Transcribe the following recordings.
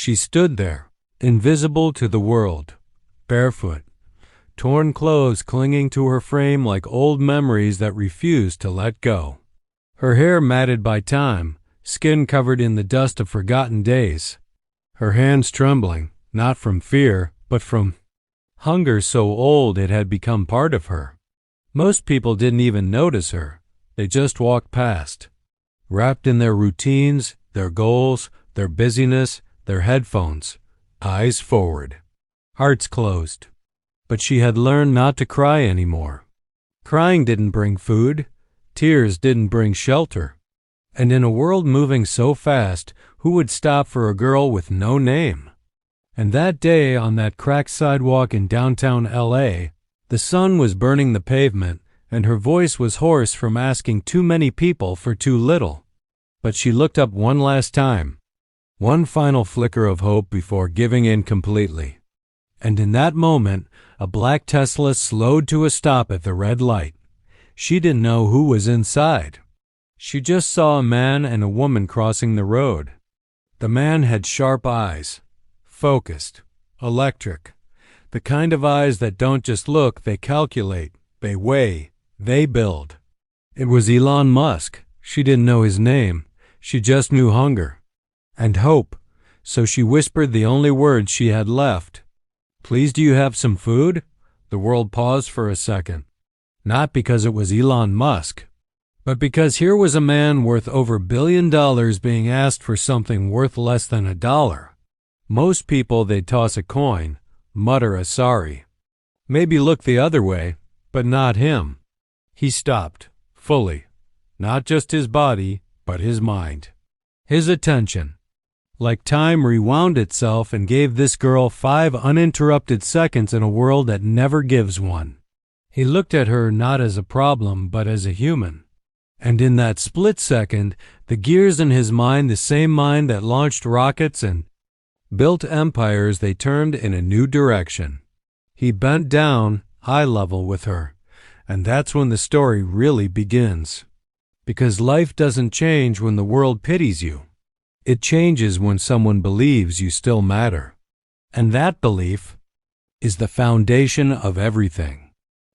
She stood there, invisible to the world, barefoot, torn clothes clinging to her frame like old memories that refused to let go. Her hair matted by time, skin covered in the dust of forgotten days. Her hands trembling, not from fear, but from hunger so old it had become part of her. Most people didn't even notice her. They just walked past, wrapped in their routines, their goals, their busyness, their headphones, eyes forward, hearts closed. But she had learned not to cry anymore. Crying didn't bring food. Tears didn't bring shelter. And in a world moving so fast, who would stop for a girl with no name? And that day on that cracked sidewalk in downtown L.A., the sun was burning the pavement, and her voice was hoarse from asking too many people for too little. But she looked up one last time, one final flicker of hope before giving in completely. And in that moment, a black Tesla slowed to a stop at the red light. She didn't know who was inside. She just saw a man and a woman crossing the road. The man had sharp eyes, focused, electric, the kind of eyes that don't just look, they calculate, they weigh, they build. It was Elon Musk. She didn't know his name. She just knew hunger and hope. So she whispered the only words she had left. "Please, do you have some food?" The world paused for a second. Not because it was Elon Musk, but because here was a man worth over $1 billion being asked for something worth less than $1. Most people, they'd toss a coin, mutter a sorry, maybe look the other way, but not him. He stopped, fully, not just his body, but his mind, his attention. Like time rewound itself and gave this girl 5 uninterrupted seconds in a world that never gives one. He looked at her not as a problem, but as a human. And in that split second, the gears in his mind, the same mind that launched rockets and built empires, they turned in a new direction. He bent down, eye level with her, and that's when the story really begins. Because life doesn't change when the world pities you. It changes when someone believes you still matter. And that belief is the foundation of everything.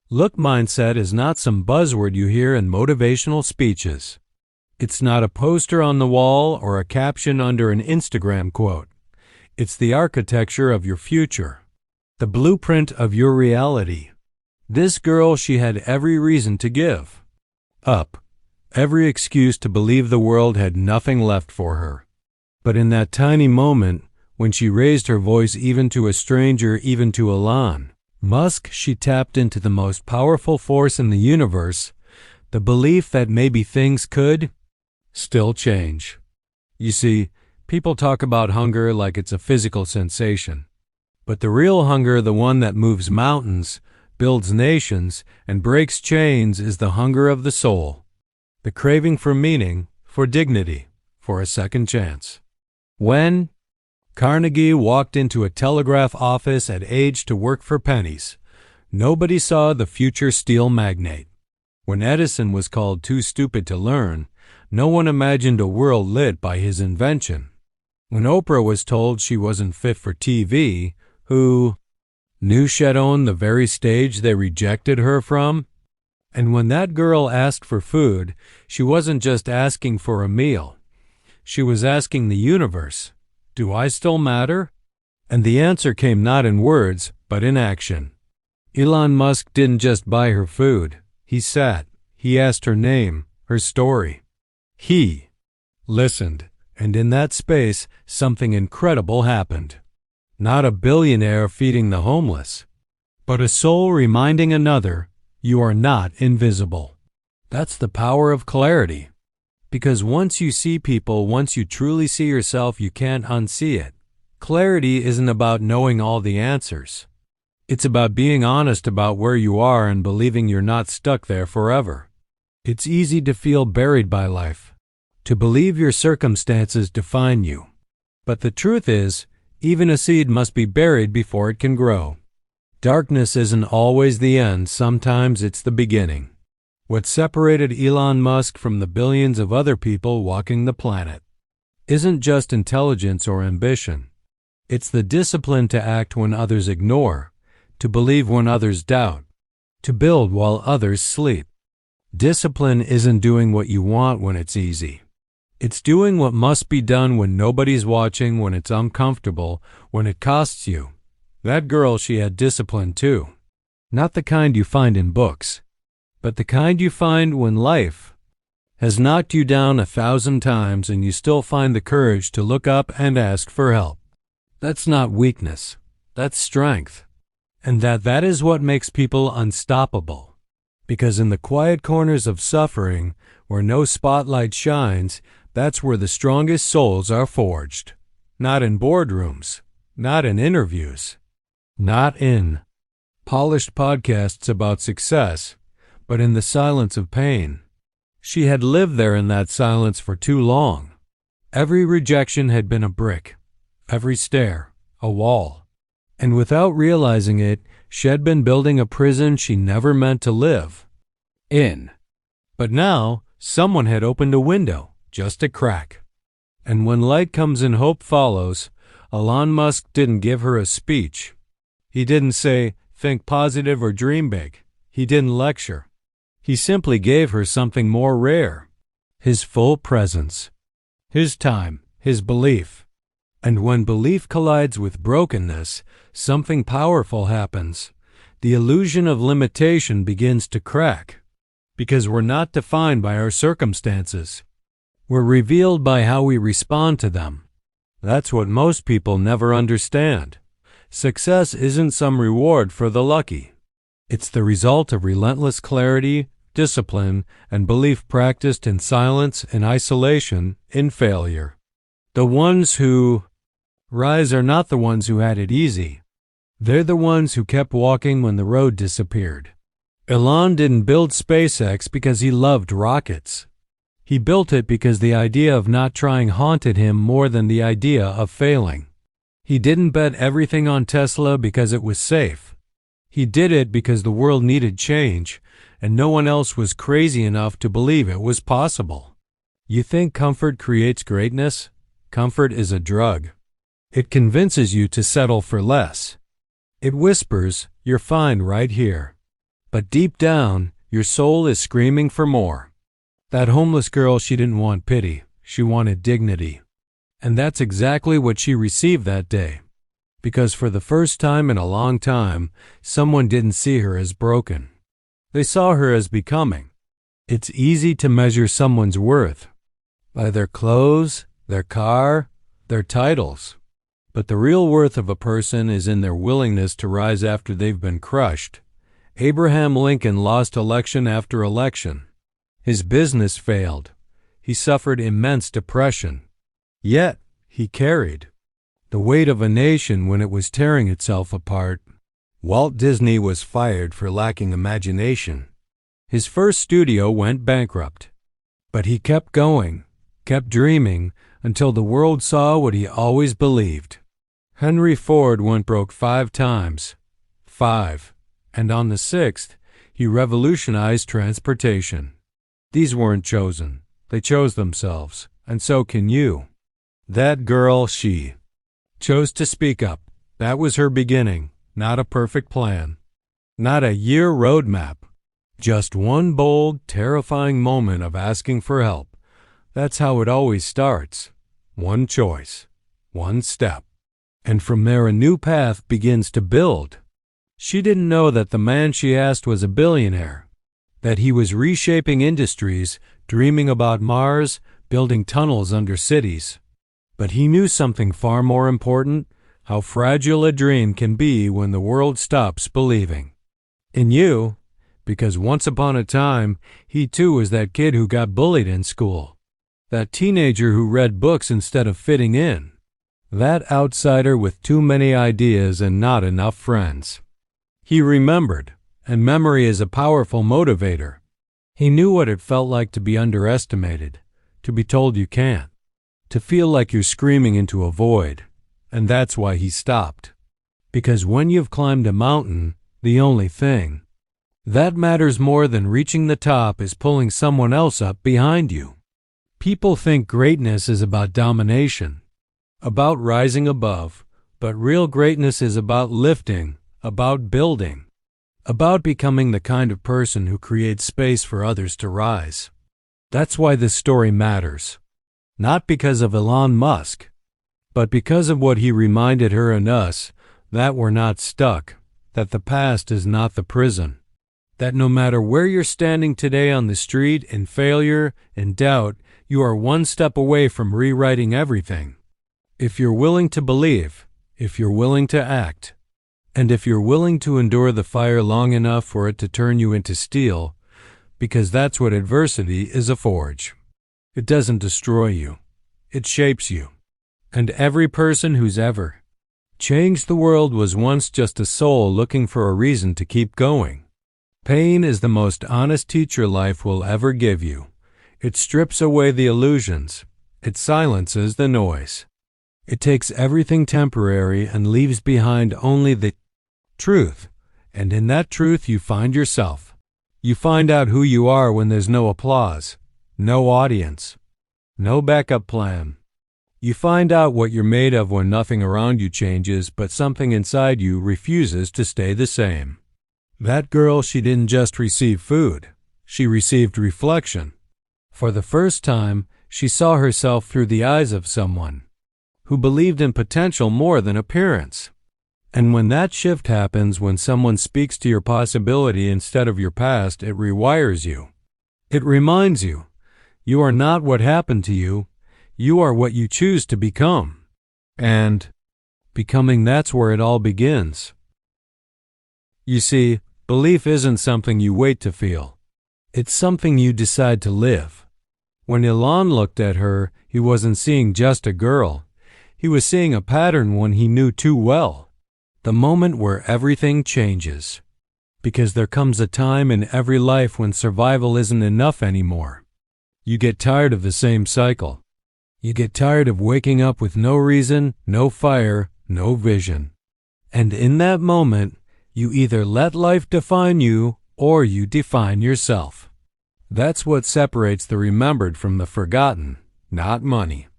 Look mindset is not some buzzword you hear in motivational speeches. It's not a poster on the wall or a caption under an Instagram quote. It's the architecture of your future, the blueprint of your reality. This girl, she had every reason to give up, every excuse to believe the world had nothing left for her. But in that tiny moment, when she raised her voice even to a stranger, even to Elon Musk, she tapped into the most powerful force in the universe, the belief that maybe things could still change. You see, people talk about hunger like it's a physical sensation. But the real hunger, the one that moves mountains, builds nations, and breaks chains, is the hunger of the soul. The craving for meaning, for dignity, for a second chance. When Carnegie walked into a telegraph office at age to work for pennies, nobody saw the future steel magnate. When Edison was called too stupid to learn, no one imagined a world lit by his invention. When Oprah was told she wasn't fit for TV, who knew she'd own the very stage they rejected her from? And when that girl asked for food, she wasn't just asking for a meal. She was asking the universe, "Do I still matter?" And the answer came not in words, but in action. Elon Musk didn't just buy her food. He sat. He asked her name, her story. He listened, and in that space, something incredible happened. Not a billionaire feeding the homeless, but a soul reminding another, you are not invisible. That's the power of clarity. Because once you see people, once you truly see yourself, you can't unsee it. Clarity isn't about knowing all the answers. It's about being honest about where you are and believing you're not stuck there forever. It's easy to feel buried by life, to believe your circumstances define you. But the truth is, even a seed must be buried before it can grow. Darkness isn't always the end, sometimes it's the beginning. What separated Elon Musk from the billions of other people walking the planet isn't just intelligence or ambition. It's the discipline to act when others ignore, to believe when others doubt, to build while others sleep. Discipline isn't doing what you want when it's easy. It's doing what must be done when nobody's watching, when it's uncomfortable, when it costs you. That girl, she had discipline too. Not the kind you find in books, but the kind you find when life has knocked you down 1,000 times and you still find the courage to look up and ask for help. That's not weakness, that's strength. And that is what makes people unstoppable. Because in the quiet corners of suffering, where no spotlight shines, that's where the strongest souls are forged. Not in boardrooms, not in interviews, not in polished podcasts about success, but in the silence of pain. She had lived there in that silence for too long. Every rejection had been a brick, every stare, a wall. And without realizing it, she had been building a prison she never meant to live in. But now, someone had opened a window, just a crack. And when light comes and hope follows, Elon Musk didn't give her a speech. He didn't say, think positive or dream big. He didn't lecture. He simply gave her something more rare. His full presence. His time. His belief. And when belief collides with brokenness, something powerful happens. The illusion of limitation begins to crack. Because we're not defined by our circumstances. We're revealed by how we respond to them. That's what most people never understand. Success isn't some reward for the lucky. It's the result of relentless clarity, discipline, and belief practiced in silence, in isolation, in failure. The ones who rise are not the ones who had it easy. They're the ones who kept walking when the road disappeared. Elon didn't build SpaceX because he loved rockets. He built it because the idea of not trying haunted him more than the idea of failing. He didn't bet everything on Tesla because it was safe. He did it because the world needed change, and no one else was crazy enough to believe it was possible. You think comfort creates greatness? Comfort is a drug. It convinces you to settle for less. It whispers, you're fine right here. But deep down, your soul is screaming for more. That homeless girl, she didn't want pity. She wanted dignity. And that's exactly what she received that day. Because for the first time in a long time, someone didn't see her as broken. They saw her as becoming. It's easy to measure someone's worth by their clothes, their car, their titles. But the real worth of a person is in their willingness to rise after they've been crushed. Abraham Lincoln lost election after election. His business failed. He suffered immense depression. Yet, he carried the weight of a nation when it was tearing itself apart. Walt Disney was fired for lacking imagination. His first studio went bankrupt. But he kept going, kept dreaming, until the world saw what he always believed. Henry Ford went broke 5 times. 5. And on the 6th, he revolutionized transportation. These weren't chosen. They chose themselves, and so can you. That girl, she chose to speak up. That was her beginning, not a perfect plan. Not a year roadmap. Just one bold, terrifying moment of asking for help. That's how it always starts. One choice. One step. And from there a new path begins to build. She didn't know that the man she asked was a billionaire. That he was reshaping industries, dreaming about Mars, building tunnels under cities. But he knew something far more important, how fragile a dream can be when the world stops believing. In you, because once upon a time, he too was that kid who got bullied in school. That teenager who read books instead of fitting in. That outsider with too many ideas and not enough friends. He remembered. And memory is a powerful motivator. He knew what it felt like to be underestimated, to be told you can't, to feel like you're screaming into a void. And that's why he stopped. Because when you've climbed a mountain, the only thing that matters more than reaching the top is pulling someone else up behind you. People think greatness is about domination, about rising above, But real greatness is about lifting, about building, about becoming the kind of person who creates space for others to rise. That's why this story matters. Not because of Elon Musk, but because of what he reminded her and us, that we're not stuck, that the past is not the prison, that no matter where you're standing today on the street, in failure, in doubt, you are one step away from rewriting everything. If you're willing to believe, if you're willing to act, and if you're willing to endure the fire long enough for it to turn you into steel, because that's what adversity is, a forge. It doesn't destroy you. It shapes you. And every person who's ever changed the world was once just a soul looking for a reason to keep going. Pain is the most honest teacher life will ever give you. It strips away the illusions. It silences the noise. It takes everything temporary and leaves behind only the truth. And in that truth you find yourself. You find out who you are when there's no applause, no audience, no backup plan. You find out what you're made of when nothing around you changes, but something inside you refuses to stay the same. That girl, she didn't just receive food. She received reflection. For the first time, she saw herself through the eyes of someone who believed in potential more than appearance. And when that shift happens, when someone speaks to your possibility instead of your past, it rewires you. It reminds you, you are not what happened to you. You are what you choose to become. And becoming, that's where it all begins. You see, belief isn't something you wait to feel. It's something you decide to live. When Elon looked at her, he wasn't seeing just a girl. He was seeing a pattern, one he knew too well. The moment where everything changes. Because there comes a time in every life when survival isn't enough anymore. You get tired of the same cycle. You get tired of waking up with no reason, no fire, no vision. And in that moment, you either let life define you or you define yourself. That's what separates the remembered from the forgotten. Not money.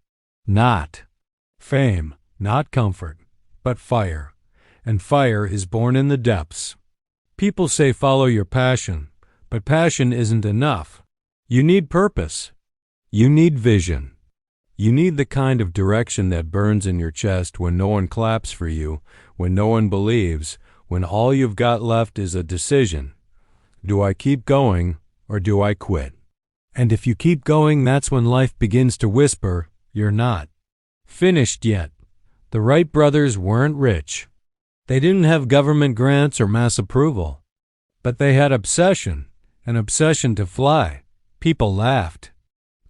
Not fame. Not comfort. But fire. And fire is born in the depths. People say follow your passion, but passion isn't enough. You need purpose. You need vision. You need the kind of direction that burns in your chest when no one claps for you, when no one believes, when all you've got left is a decision. Do I keep going or do I quit? And if you keep going, that's when life begins to whisper, you're not finished yet. The Wright brothers weren't rich. They didn't have government grants or mass approval. But they had obsession, an obsession to fly. People laughed,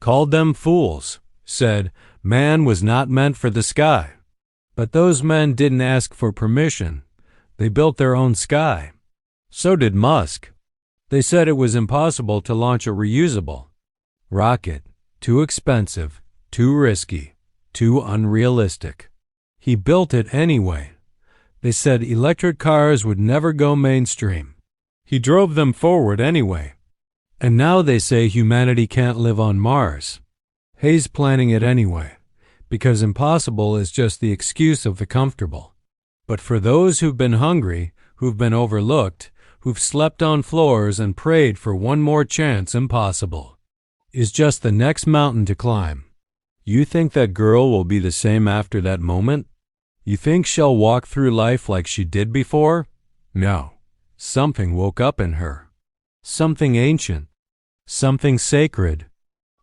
called them fools, said man was not meant for the sky. But those men didn't ask for permission. They built their own sky. So did Musk. They said it was impossible to launch a reusable rocket. Too expensive, too risky, too unrealistic. He built it anyway. They said electric cars would never go mainstream. He drove them forward anyway. And now they say humanity can't live on Mars. He's planning it anyway, because impossible is just the excuse of the comfortable. But for those who've been hungry, who've been overlooked, who've slept on floors and prayed for one more chance, impossible is just the next mountain to climb. You think that girl will be the same after that moment? You think she'll walk through life like she did before? No. Something woke up in her. Something ancient. Something sacred.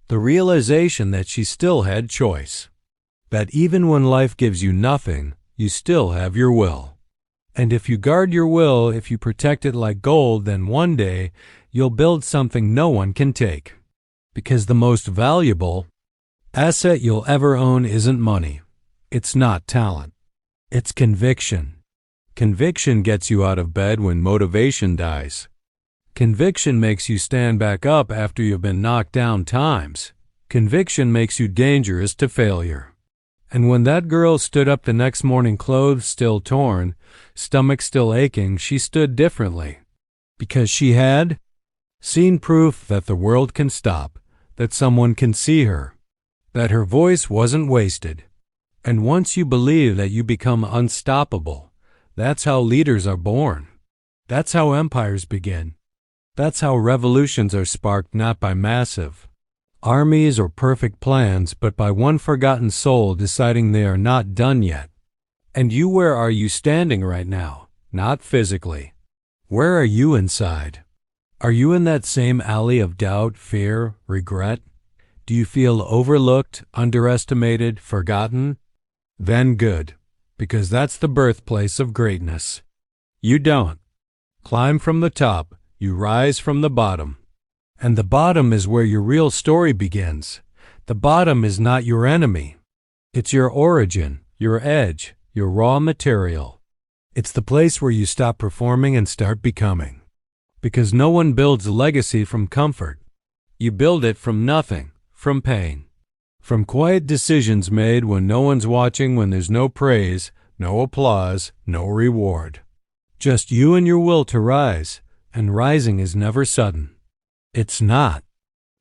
The realization that she still had choice. That even when life gives you nothing, you still have your will. And if you guard your will, if you protect it like gold, then one day you'll build something no one can take. Because the most valuable asset you'll ever own isn't money. It's not talent. It's conviction. Conviction gets you out of bed when motivation dies. Conviction makes you stand back up after you've been knocked down times. Conviction makes you dangerous to failure. And when that girl stood up the next morning, clothes still torn, stomach still aching, she stood differently. Because she had seen proof that the world can stop, that someone can see her, that her voice wasn't wasted, And once you believe that, you become unstoppable. That's how leaders are born. That's how empires begin. That's how revolutions are sparked, not by massive armies or perfect plans, but by one forgotten soul deciding they are not done yet. And you, where are you standing right now? Not physically. Where are you inside? Are you in that same alley of doubt, fear, regret? Do you feel overlooked, underestimated, forgotten? Then good, because that's the birthplace of greatness. You don't climb from the top, you rise from the bottom. And the bottom is where your real story begins. The bottom is not your enemy. It's your origin, your edge, your raw material. It's the place where you stop performing and start becoming. Because no one builds a legacy from comfort. You build it from nothing, from pain. From quiet decisions made when no one's watching, when there's no praise, no applause, no reward. Just you and your will to rise, and rising is never sudden. It's not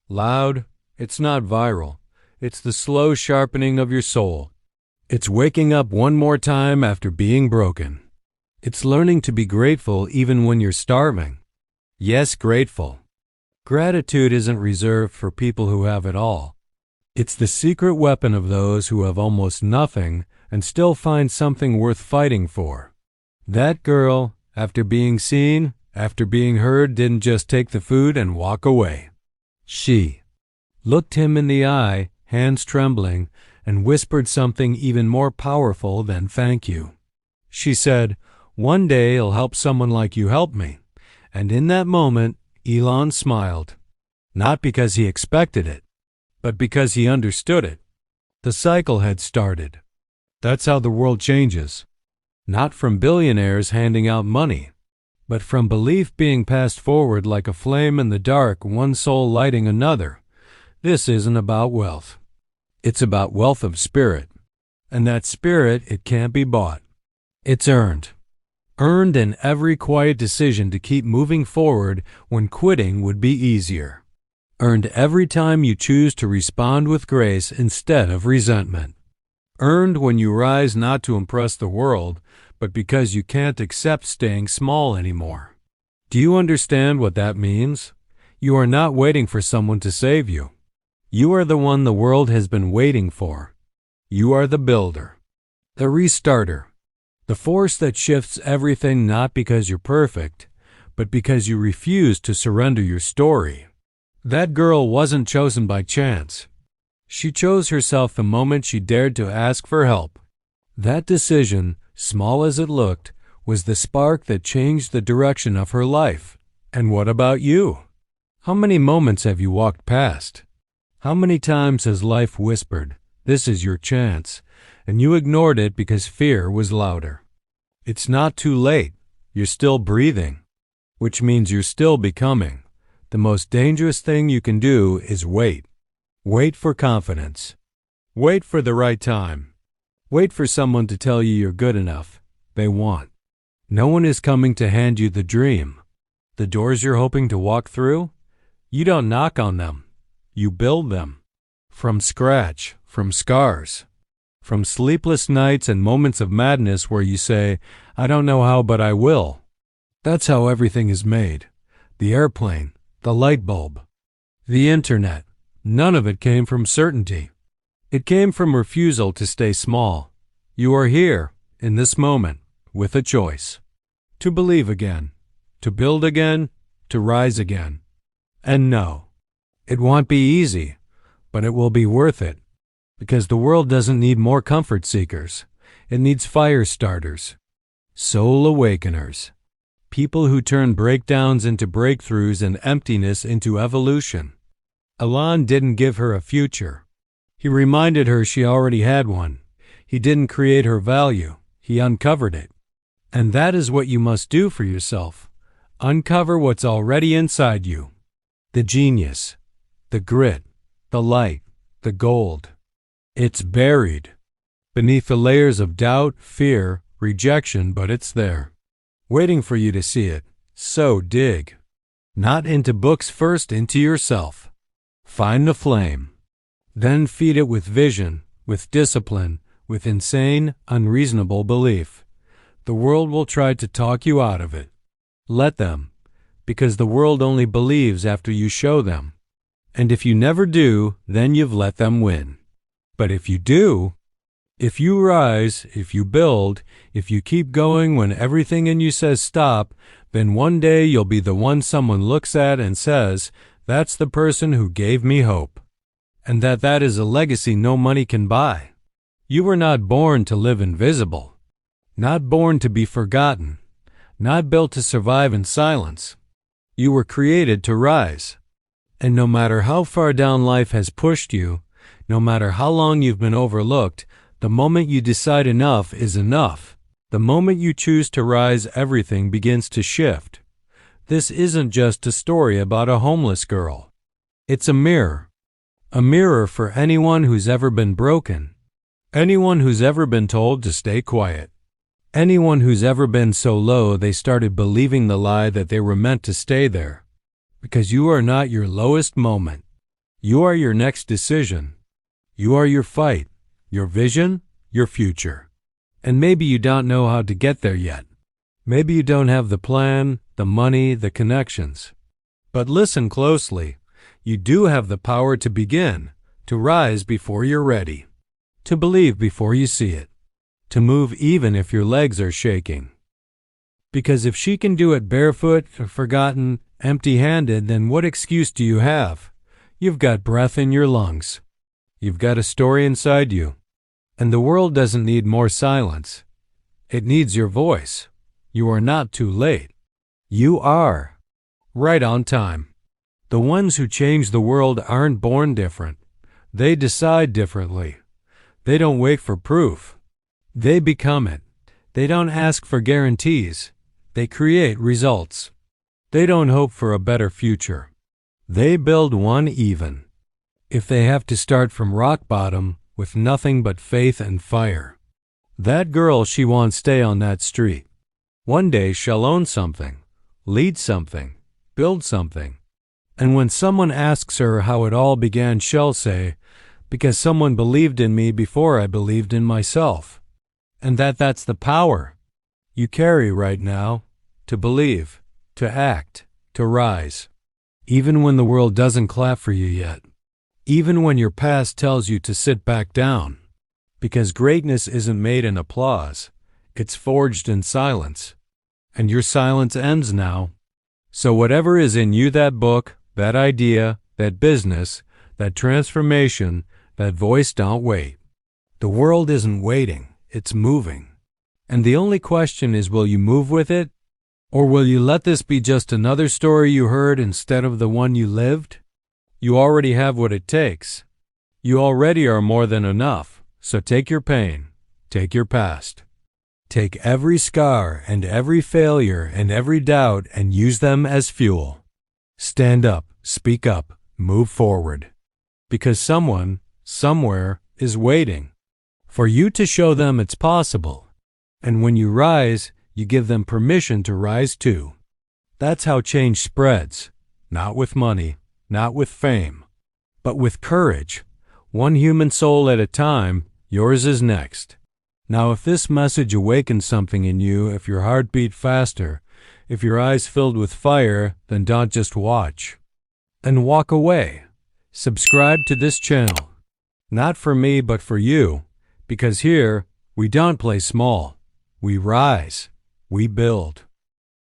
loud, it's not viral. It's the slow sharpening of your soul. It's waking up one more time after being broken. It's learning to be grateful even when you're starving. Yes, grateful. Gratitude isn't reserved for people who have it all. It's the secret weapon of those who have almost nothing and still find something worth fighting for. That girl, after being seen, after being heard, didn't just take the food and walk away. She looked him in the eye, hands trembling, and whispered something even more powerful than thank you. She said, "One day I'll help someone like you help me." And in that moment, Elon smiled. Not because he expected it, but because he understood it. The cycle had started. That's how the world changes. Not from billionaires handing out money, but from belief being passed forward like a flame in the dark, one soul lighting another. This isn't about wealth. It's about wealth of spirit. And that spirit, it can't be bought. It's earned. Earned in every quiet decision to keep moving forward when quitting would be easier. Earned every time you choose to respond with grace instead of resentment. Earned when you rise not to impress the world, but because you can't accept staying small anymore. Do you understand what that means? You are not waiting for someone to save you. You are the one the world has been waiting for. You are the builder, the restarter, the force that shifts everything, not because you're perfect, but because you refuse to surrender your story. That girl wasn't chosen by chance. She chose herself the moment she dared to ask for help. That decision, small as it looked, was the spark that changed the direction of her life. And what about you? How many moments have you walked past? How many times has life whispered, "This is your chance," and you ignored it because fear was louder? It's not too late. You're still breathing, which means you're still becoming. The most dangerous thing you can do is wait. Wait for confidence. Wait for the right time. Wait for someone to tell you you're good enough. They won't. No one is coming to hand you the dream. The doors you're hoping to walk through, you don't knock on them. You build them. From scratch, from scars. From sleepless nights and moments of madness where you say, "I don't know how, but I will." That's how everything is made. The airplane, the light bulb, the internet. None of it came from certainty. It came from refusal to stay small. You are here, in this moment, with a choice. To believe again, to build again, to rise again. And no, it won't be easy, but it will be worth it. Because the world doesn't need more comfort seekers. It needs fire starters, soul awakeners, people who turn breakdowns into breakthroughs and emptiness into evolution. Elon didn't give her a future. He reminded her she already had one. He didn't create her value. He uncovered it. And that is what you must do for yourself. Uncover what's already inside you. The genius, the grit, the light, the gold. It's buried beneath the layers of doubt, fear, rejection, but it's there, waiting for you to see it. So dig. Not into books first, into yourself. Find the flame. Then feed it with vision, with discipline, with insane, unreasonable belief. The world will try to talk you out of it. Let them, because the world only believes after you show them. And if you never do, then you've let them win. But if you do, if you rise, if you build, if you keep going when everything in you says stop, then one day you'll be the one someone looks at and says, "That's the person who gave me hope." And that is a legacy no money can buy. You were not born to live invisible, not born to be forgotten, not built to survive in silence. You were created to rise. And no matter how far down life has pushed you, no matter how long you've been overlooked, the moment you decide enough is enough, the moment you choose to rise, everything begins to shift. This isn't just a story about a homeless girl. It's a mirror for anyone who's ever been broken, anyone who's ever been told to stay quiet, anyone who's ever been so low they started believing the lie that they were meant to stay there. Because you are not your lowest moment. You are your next decision. You are your fight, your vision, your future. And maybe you don't know how to get there yet. Maybe you don't have the plan, the money, the connections. But listen closely. You do have the power to begin, to rise before you're ready, to believe before you see it, to move even if your legs are shaking. Because if she can do it barefoot, forgotten, empty-handed, then what excuse do you have? You've got breath in your lungs. You've got a story inside you. And the world doesn't need more silence. It needs your voice. You are not too late. You are right on time. The ones who change the world aren't born different. They decide differently. They don't wait for proof. They become it. They don't ask for guarantees. They create results. They don't hope for a better future. They build one even. If they have to start from rock bottom with nothing but faith and fire. That girl, she won't stay on that street. One day she'll own something, lead something, build something. And when someone asks her how it all began, she'll say, "Because someone believed in me before I believed in myself." And that's the power you carry right now, to believe, to act, to rise. Even when the world doesn't clap for you yet. Even when your past tells you to sit back down. Because greatness isn't made in applause. It's forged in silence. And your silence ends now. So whatever is in you, that book, that idea, that business, that transformation, that voice, don't wait. The world isn't waiting, it's moving. And the only question is, will you move with it? Or will you let this be just another story you heard instead of the one you lived? You already have what it takes. You already are more than enough. So take your pain, take your past. Take every scar and every failure and every doubt and use them as fuel. Stand up, speak up, move forward. Because someone, somewhere, is waiting for you to show them it's possible. And when you rise, you give them permission to rise too. That's how change spreads. Not with money, not with fame, but with courage. One human soul at a time. Yours is next. Now, if this message awakens something in you, if your heart beat faster, if your eyes filled with fire, then don't just watch. And walk away. Subscribe to this channel. Not for me, but for you. Because here, we don't play small. We rise. We build.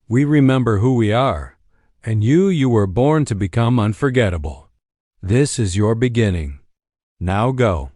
We remember who we are. And you were born to become unforgettable. This is your beginning. Now go.